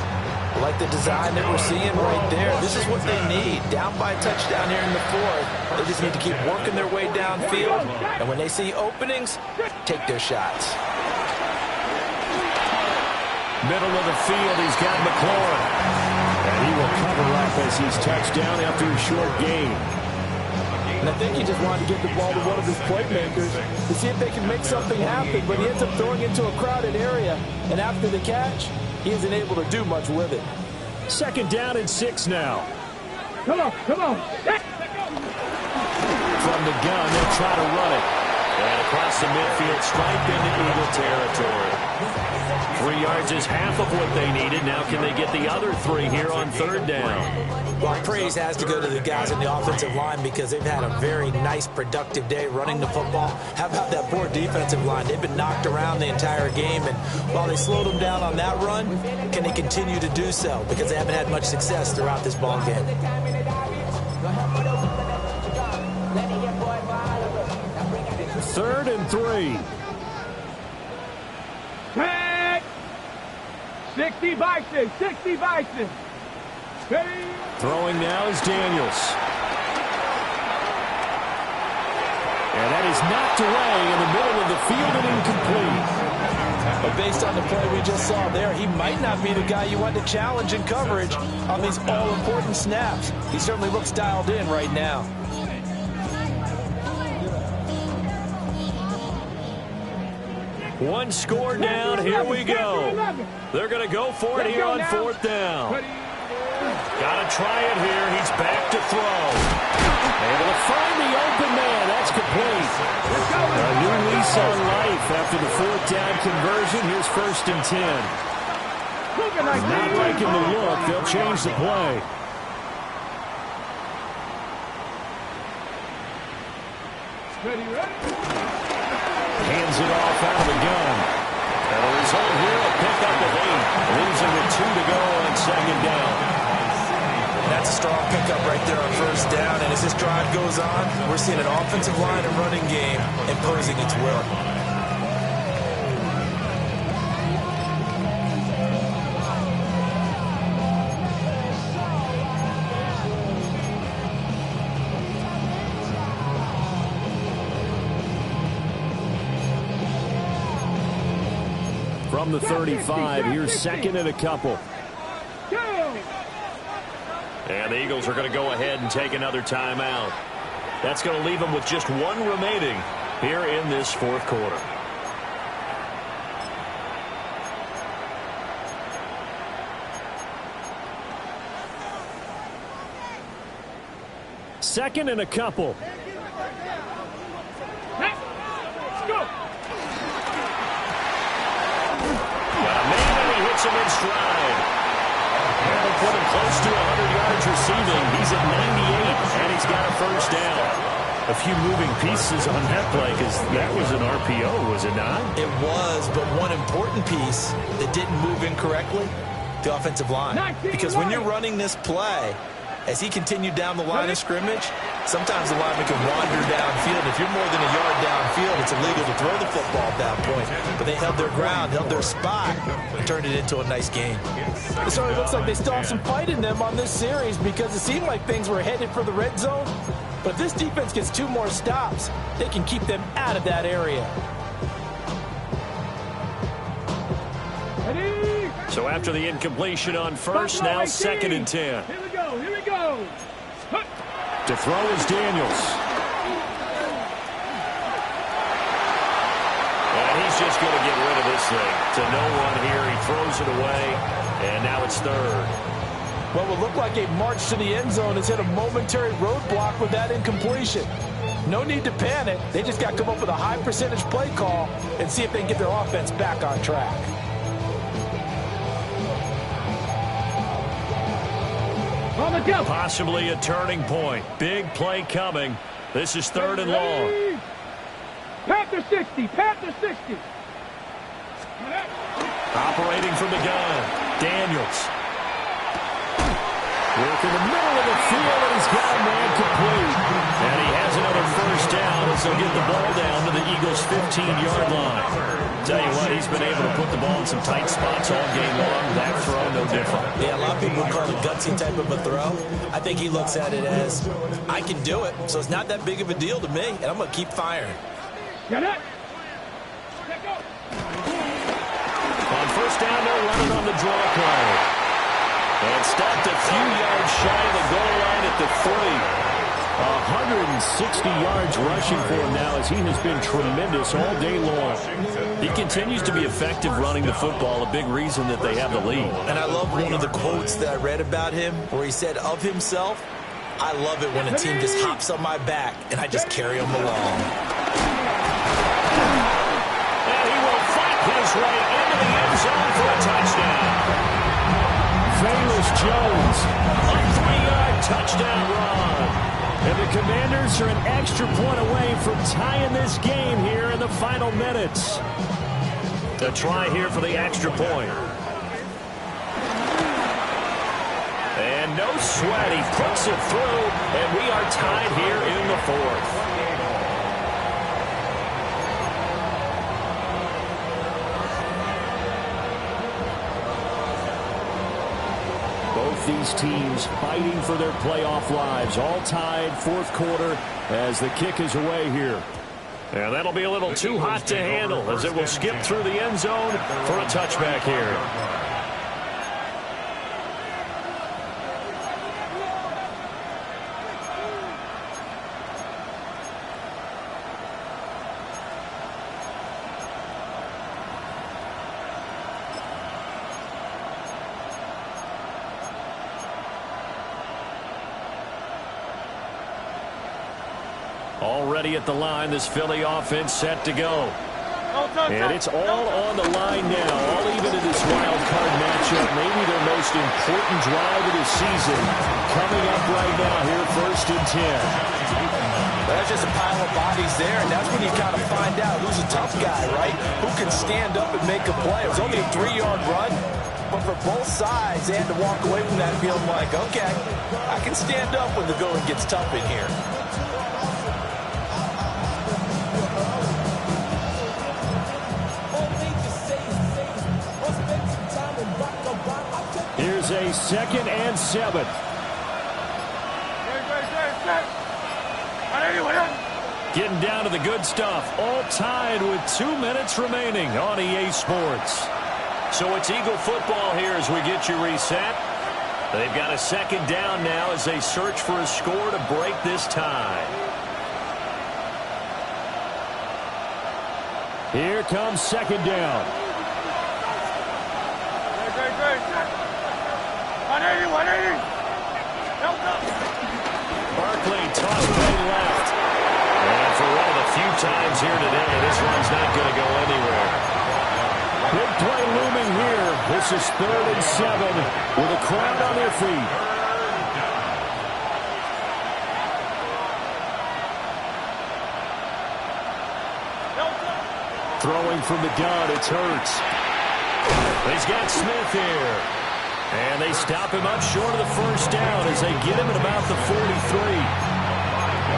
B: I like the design that we're seeing right there. This is what they need. Down by a touchdown here in the fourth. They just need to keep working their way downfield. And when they see openings, take their shots.
A: Middle of the field, he's got McLaurin. And he will cover up as he's touched down after a short gain.
B: And I think he just wanted to get the ball to one of his playmakers to see if they can make something happen. But he ends up throwing into a crowded area. And after the catch, he isn't able to do much with it.
A: Second down and 6 now.
D: Come on, come on.
A: From the gun, they'll try to run it. And across the midfield, stripe into Eagle territory. 3 yards is half of what they needed. Now can they get the other 3 here on third down?
B: Well, praise has to go to the guys in the offensive line because they've had a very nice, productive day running the football. How about that poor defensive line? They've been knocked around the entire game, and while they slowed them down on that run, can they continue to do so? Because they haven't had much success throughout this ball game.
A: Third and 3.
D: Tag. 60 Bison, 60 Bison. Ready?
A: Throwing now is Daniels. And that is knocked away in the middle of the field and incomplete.
B: But based on the play we just saw there, he might not be the guy you want to challenge in coverage on these all-important snaps. He certainly looks dialed in right now.
A: One score down, here we go. They're going to go for it here on fourth down. Got to try it here. He's back to throw. Able to find the open man. That's complete. A new lease on life after the fourth down conversion. Here's first and 10. Not liking the look. They'll change the play. Hands it off out of the gun. And the result here, a pickup of 8. Leaves him with 2 to go on second down.
B: That's a strong pickup right there on first down. And as this drive goes on, we're seeing an offensive line and running game imposing its will.
A: From the 35, here's second and a couple. And the Eagles are going to go ahead and take another timeout. That's going to leave them with just 1 remaining here in this fourth quarter. 2nd and a couple.
D: Let's go.
A: Got a man, and he hits him in stride. And they'll put him close to 100 yards receiving. He's at 98, and he's got a first down. A few moving pieces on that play because that was an RPO, was it not?
B: It was, but one important piece that didn't move incorrectly, the offensive line. Because when you're running this play, as he continued down the line of scrimmage, sometimes the lineman can wander downfield. If you're more than a yard downfield, it's illegal to throw the football at that point. But they held their ground, held their spot, and turned it into a nice game.
E: It certainly looks like they still have some fight in them on this series because it seemed like things were headed for the red zone. But if this defense gets 2 more stops, they can keep them out of that area.
D: Ready?
A: So after the incompletion on first, now 2nd and 10.
D: Here we go. Here we go.
A: To throw is Daniels. And he's just going to get rid of this thing. To no one here. He throws it away. And now it's 3rd.
E: What would look like a march to the end zone has hit a momentary roadblock with that incompletion. No need to panic. They just got to come up with a high percentage play call and see if they can get their offense back on track.
D: On the go.
A: Possibly a turning point. Big play coming. This is 3rd and long.
D: Panther 60. Panther 60.
A: Operating from the gun. Daniels. Work in the middle of the field, and he's got a man complete. And he has another first down as they'll get the ball down to the Eagles' 15-yard line. Tell you what, he's been able to put the ball in some tight spots all game long. That throw, no different.
B: Yeah, a lot of people call it a gutsy type of a throw. I think he looks at it as, I can do it, so it's not that big of a deal to me, and I'm going to keep firing.
D: Get it. Let go.
A: On first down, they're running on the draw play. And stopped a few yards shy of the goal line at the 30. 160 yards rushing for him now as he has been tremendous all day long. He continues to be effective running the football, a big reason that they have the lead.
B: And I love one of the quotes that I read about him where he said of himself, I love it when a team just hops on my back and I just carry them along.
A: And he will fight his way into the end zone for a touchdown. Velus Jones, a 3-yard touchdown run. And the Commanders are an extra point away from tying this game here in the final minutes. A try here for the extra point. And no sweat, he puts it through, and we are tied here in the 4th. These teams fighting for their playoff lives, all tied 4th quarter as the kick is away here. And that'll be a little too hot to handle as it will skip through the end zone for a touchback here. Already at the line, this Philly offense set to go. And it's all on the line now, all even in this wild card matchup. Maybe their most important drive of the season coming up right now here, 1st and 10.
B: That's just a pile of bodies there, and that's when you kind of find out who's a tough guy, right? Who can stand up and make a play. It was only a 3-yard run, but for both sides, they had to walk away from that feeling like, okay, I can stand up when the going gets tough in here.
A: Here's a 2nd and 7. Getting down to the good stuff. All tied with 2 minutes remaining on EA Sports. So it's Eagle football here as we get you reset. They've got a 2nd down now as they search for a score to break this tie. Here comes 2nd down.
D: 180.
A: Barkley times here today. This one's not going to go anywhere.
F: Big play looming here. This is 3rd and 7 with a crowd on their feet. Throwing from the gun, it's Hurts.
A: He's got Smith here. And they stop him up short of the first down as they get him at about the 43.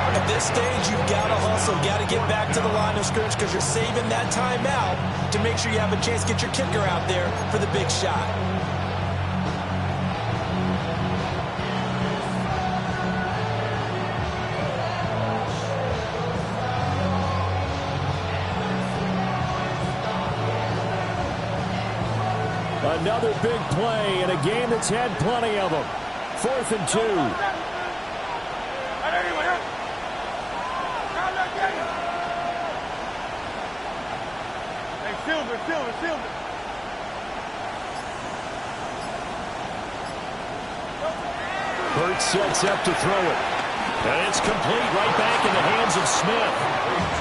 B: At this stage, you've got to hustle, got to get back to the line of scrimmage because you're saving that timeout to make sure you have a chance to get your kicker out there for the big shot.
F: Another big play in a game that's had plenty of them. 4th and 2.
D: Silver.
F: Hurts sets up to throw it.
A: And it's complete right back in the hands of Smith.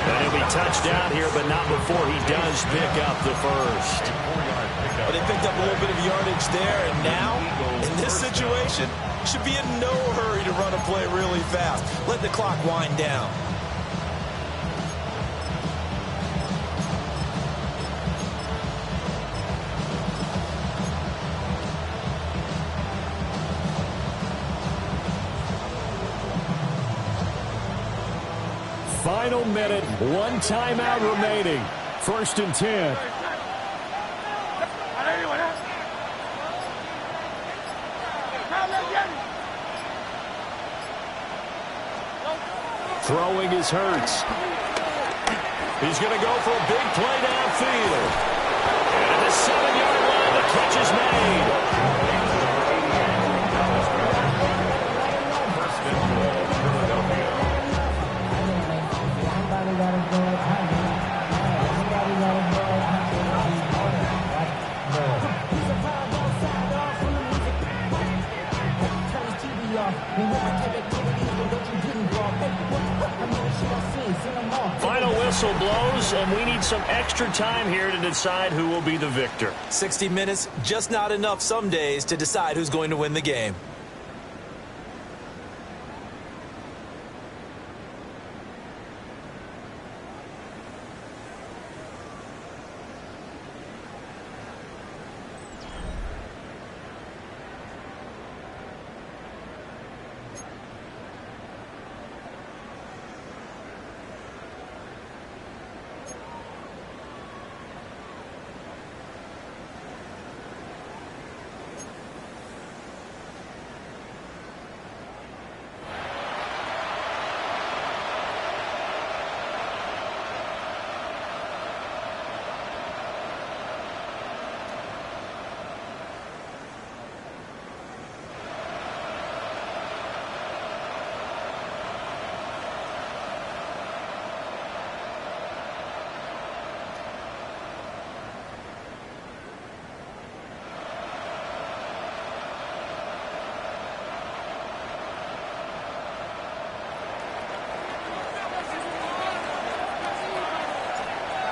A: And he'll be touched down here, but not before he does pick up the first.
B: Well, they picked up a little bit of yardage there, and now, in this situation, should be in no hurry to run a play really fast. Let the clock wind down.
F: Final minute, 1 timeout remaining. 1st and 10. Throwing is Hurts.
A: He's going to go for a big play downfield. And at the 7-yard line, the catch is made. Final whistle blows, and we need some extra time here to decide who will be the victor.
B: 60 minutes, just not enough some days to decide who's going to win the game.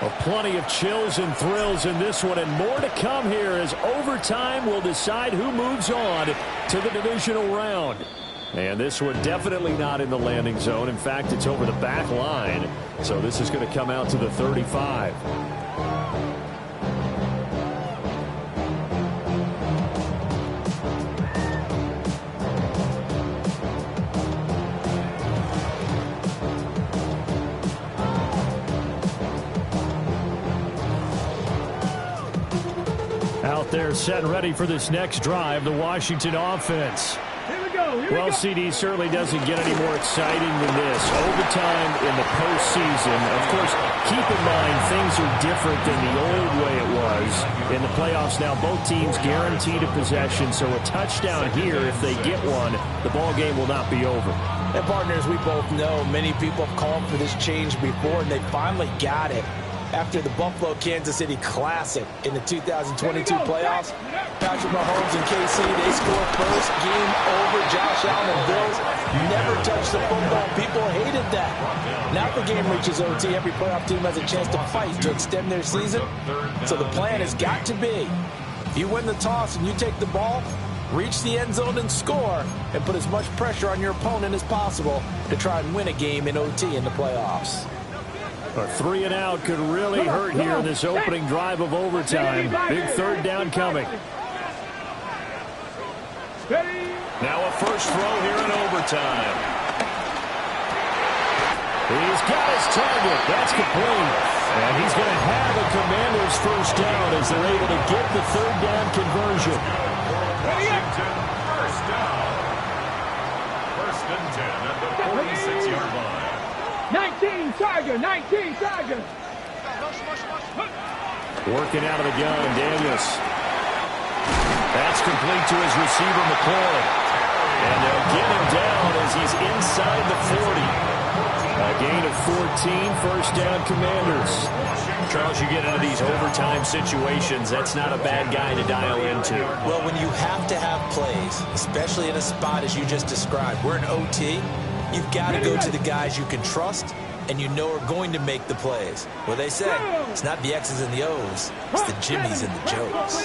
F: Well, plenty of chills and thrills in this one, and more to come here as overtime will decide who moves on to the divisional round. And this one definitely not in the landing zone. In fact, it's over the back line. So this is going to come out to the 35. Out there set and ready for this next drive, the Washington offense. Well, CD certainly doesn't get any more exciting than this. Overtime in the postseason. Of course, keep in mind things are different than the old way it was. In the playoffs now, both teams guaranteed a possession, so a touchdown here, if they get one, the ball game will not be over.
E: And partners, we both know many people have called for this change before, and they finally got it. after the Buffalo-Kansas City Classic in the 2022 playoffs. Patrick Mahomes and KC, they scored first. Game over. Josh Allen and Bills never touched the football. People hated that. Now the game reaches OT. Every playoff team has a chance to fight to extend their season. So the plan has got to be, if you win the toss and you take the ball, reach the end zone and score, and put as much pressure on your opponent as possible to try and win a game in OT in the playoffs.
F: A 3 and out could really hurt here in this opening drive of overtime. Big third down coming.
A: Now a first throw here in overtime.
F: He's got his target. That's complete. And he's going to have a Commanders first down as they're able to get the third down conversion.
C: Washington, first down. First and 10 at the 46-yard line.
D: 19 Tiger, 19 Tiger.
F: Working out of the gun, Daniels.
A: That's complete to his receiver, McCoy. And they'll get him down as he's inside the 40.
F: A gain of 14, first down Commanders.
A: Charles, you get into these overtime situations, that's not a bad guy to dial into.
B: Well, when you have to have plays, especially in a spot as you just described, we're in OT, you've got to go to the guys you can trust and you know are going to make the plays. Well, they say it's not the X's and the O's, it's the Jimmies and the Joes.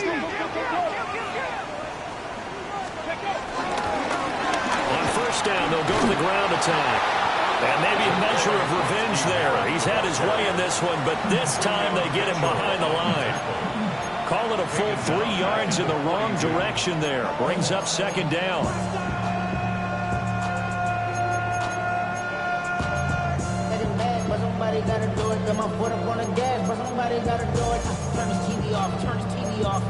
A: On first down, they'll go to the ground attack. And maybe a measure of revenge there. He's had his way in this one, but this time they get him behind the line. Call it a full 3 yards in the wrong direction there. Brings up second down.
G: Somebody gotta do it. Got my foot up on the gas, but somebody gotta do it. Turn his TV off, turn his TV off.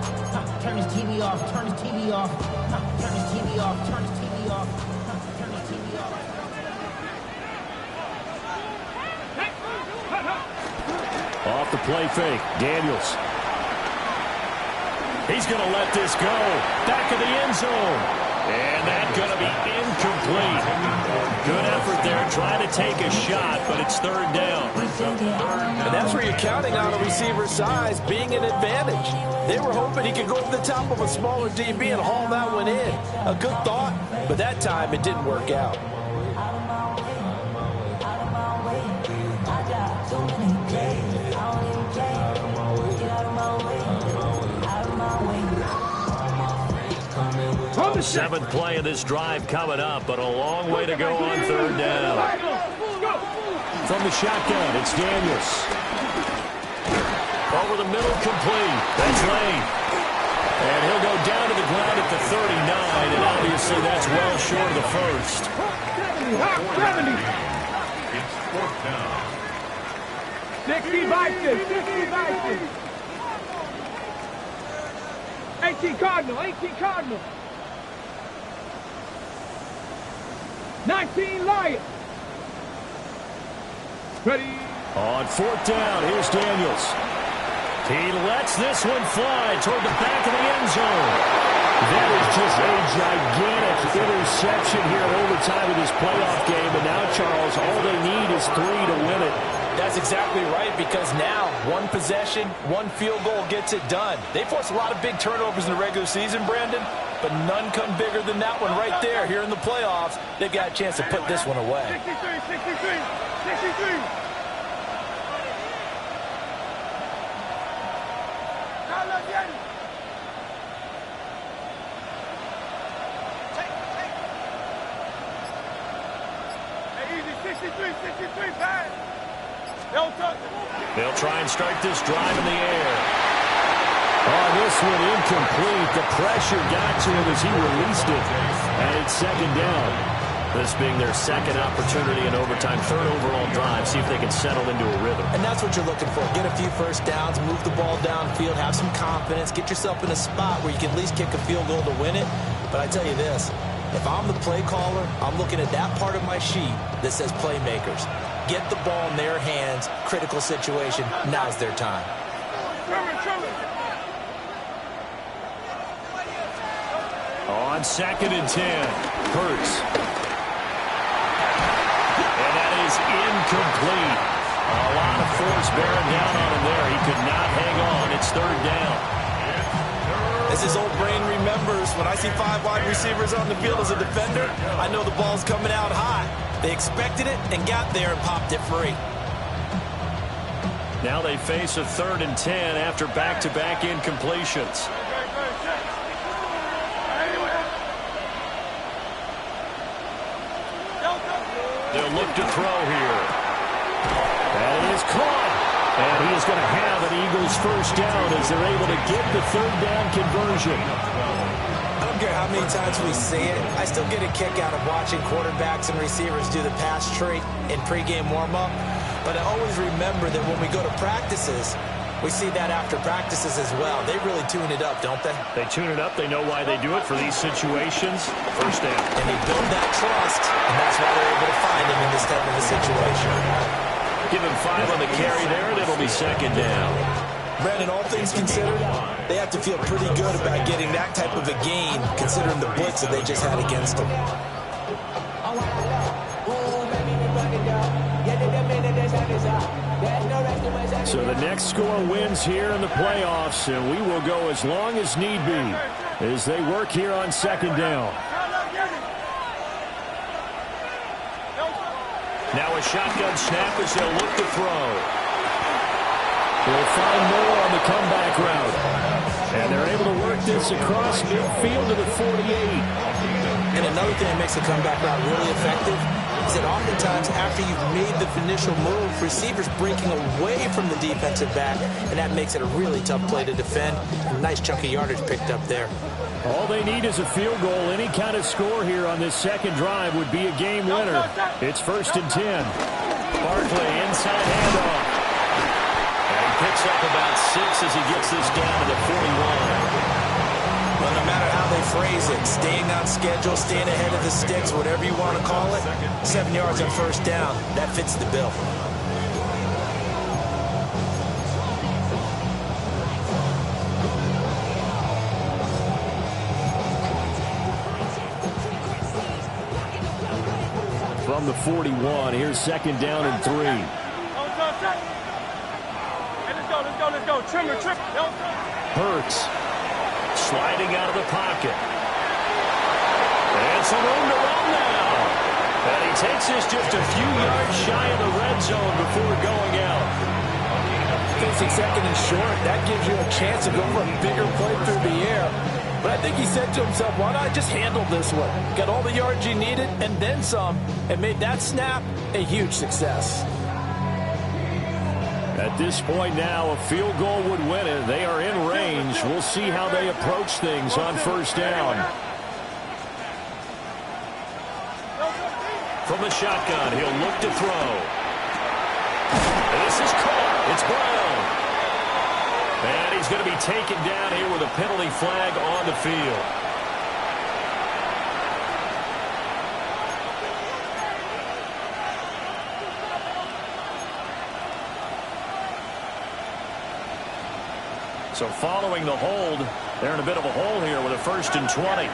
G: Turn his TV off, turn his TV off. Turn his TV off, turn his TV off. Turn his TV off.
F: Off the play fake, Daniels.
A: He's going to let this go. Back of the end zone. And that's going to be incomplete. Good effort there, trying to take a shot, but it's third down.
E: And that's where you're counting on a receiver's size being an advantage. They were hoping he could go over the top of a smaller DB and haul that one in. A good thought, but that time it didn't work out.
A: Seventh play of this drive coming up, but a long way to go on third down.
F: From the shotgun, it's Daniels.
A: Over the middle, complete. That's Lane. And he'll go down to the ground at the 39, and obviously that's well short of the first.
D: 70.
C: It's fourth down.
D: 60 Vikings, 60 Vikings. 18 Cardinal, 18 Cardinal. 19 Lions. Ready.
F: On fourth down, here's Daniels.
A: He lets this one fly toward the back of the end zone.
F: That is just a gigantic interception here in overtime of this playoff game. And now, Charles, all they need is 3 to win it.
E: That's exactly right, because now one possession, one field goal gets it done. They force a lot of big turnovers in the regular season, Brandon, but none come bigger than that one right there here in the playoffs. They've got a chance to put this one away.
D: 63, 63, 63.
A: They'll try and start this drive in the air.
F: Oh, this one incomplete. The pressure got to him as he released it. And it's second down.
A: This being their second opportunity in overtime, third overall drive. See if they can settle into a rhythm.
B: And that's what you're looking for. Get a few first downs, move the ball downfield, have some confidence, get yourself in a spot where you can at least kick a field goal to win it. But I tell you this, if I'm the play caller, I'm looking at that part of my sheet that says playmakers. Get the ball in their hands, critical situation, now's their time.
A: On second and 10, Hurts. And that is incomplete. A lot of force bearing down on him there. He could not hang on. It's third down.
B: As his old brain remembers, when I see 5 wide receivers on the field as a defender, I know the ball's coming out high. They expected it and got there and popped it free.
A: Now they face a 3rd and 10 after back-to-back incompletions. They'll look to throw here.
F: That is caught. And he is going to have an Eagles first down as they're able to get the 3rd down conversion.
B: I don't care how many times we see it. I still get a kick out of watching quarterbacks and receivers do the pass tree in pregame warm-up. But I always remember that when we go to practices, we see that after practices as well. They really tune it up, don't they?
A: They tune it up. They know why they do it for these situations. First down.
B: And they build that trust, and that's why they're able to find him in this type of a situation.
A: Give him 5 on the carry there, and it'll be 2nd down.
B: Brandon, all things considered, they have to feel pretty good about getting that type of a gain, considering the blitz that they just had against them.
F: So the next score wins here in the playoffs, and we will go as long as need be as they work here on 2nd down.
A: Now a shotgun snap as they'll look to throw.
F: They'll find more on the comeback route. And they're able to work this across midfield to the 48.
B: And another thing that makes the comeback route really effective is that oftentimes after you've made the initial move, receivers breaking away from the defensive back, and that makes it a really tough play to defend. A nice chunk of yardage picked up there.
F: All they need is a field goal. Any kind of score here on this second drive would be a game winner. It's 1st and 10.
A: Barkley inside handoff. And he picks up about 6 as he gets this down to the 41.
B: Well, no matter how they phrase it, staying on schedule, staying ahead of the sticks, whatever you want to call it, 7 yards on 1st down, that fits the bill.
F: From the 41, here's 2nd down and 3.
D: Hey, let's go. Trimmer.
F: Hurts.
A: Sliding out of the pocket. And some room to run now. And he takes this just a few yards shy of the red zone before going out.
E: Facing 2nd and short, that gives you a chance to go for a bigger play through the air. But I think he said to himself, why not just handle this one? Got all the yards you needed and then some, and made that snap a huge success.
F: At this point now, a field goal would win it. They are in range. We'll see how they approach things on 1st down.
A: From the shotgun, he'll look to throw. This is caught. It's Brown. And he's going to be taken down here with a penalty flag on the field. So following the hold, they're in a bit of a hole here with a 1st and 20.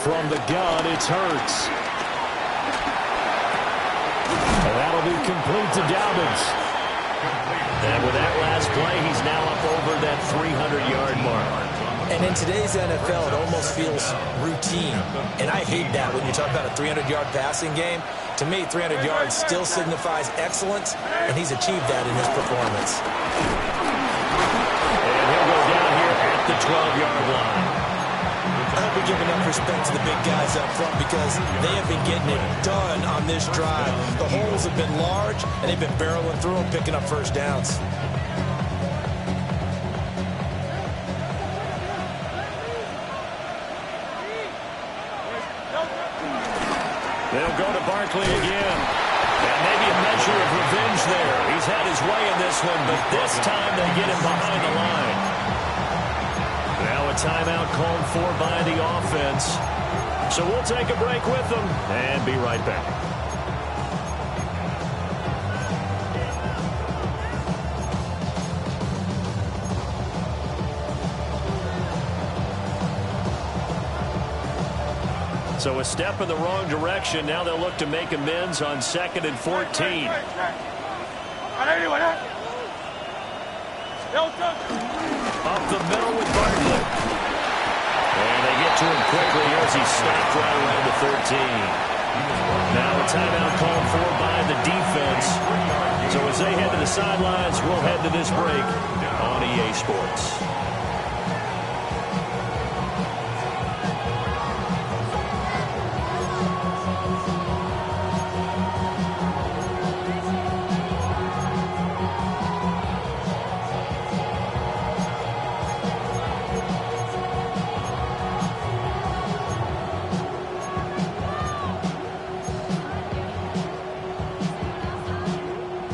F: From the gun, it's Hurts. And that'll be complete to Dobbins.
A: And with that last play, he's now up over that 300-yard mark.
B: And in today's NFL, it almost feels routine. And I hate that when you talk about a 300-yard passing game. To me, 300 yards still signifies excellence, and he's achieved that in his performance.
A: And he'll go down here at the 12-yard line.
B: I hope we give enough respect to the big guys up front because they have been getting it done on this drive. The holes have been large, and they've been barreling through them, picking up 1st downs.
A: They'll go to Barkley again. And maybe a measure of revenge there. He's had his way in this one, but this time they get him behind the line. Now a timeout called for by the offense. So we'll take a break with them and be right back.
F: So a step in the wrong direction. Now they'll look to make amends on 2nd and 14. Up the middle with Bartlett. And they get to him quickly as he stopped right around the 13. Now a timeout called for by the defense. So as they head to the sidelines, we'll head to this break on EA Sports.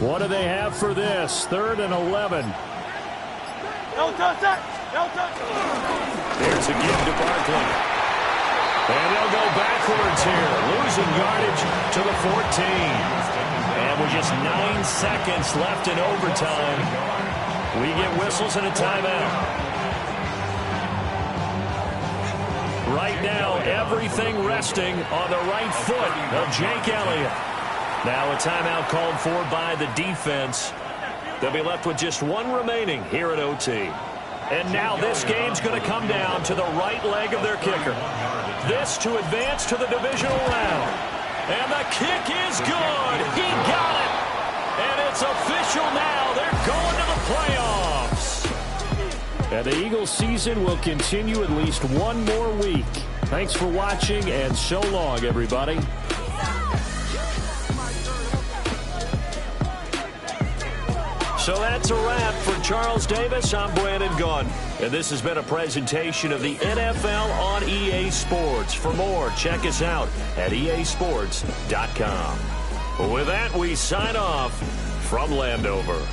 F: What do they have for this? 3rd and 11. Here's a give to Barkley. And they'll go backwards here, losing yardage to the 14. And with just 9 seconds left in overtime, we get whistles and a timeout. Right now, everything resting on the right foot of Jake Elliott. Now a timeout called for by the defense. They'll be left with just one remaining here at OT. And now this game's going to come down to the right leg of their kicker. This to advance to the divisional round. And the kick is good. He got it. And it's official now. They're going to the playoffs. And the Eagles season will continue at least one more week. Thanks for watching, and so long, everybody. So that's a wrap for Charles Davis. I'm Brandon Gunn. And this has been a presentation of the NFL on EA Sports. For more, check us out at easports.com. With that, we sign off from Landover.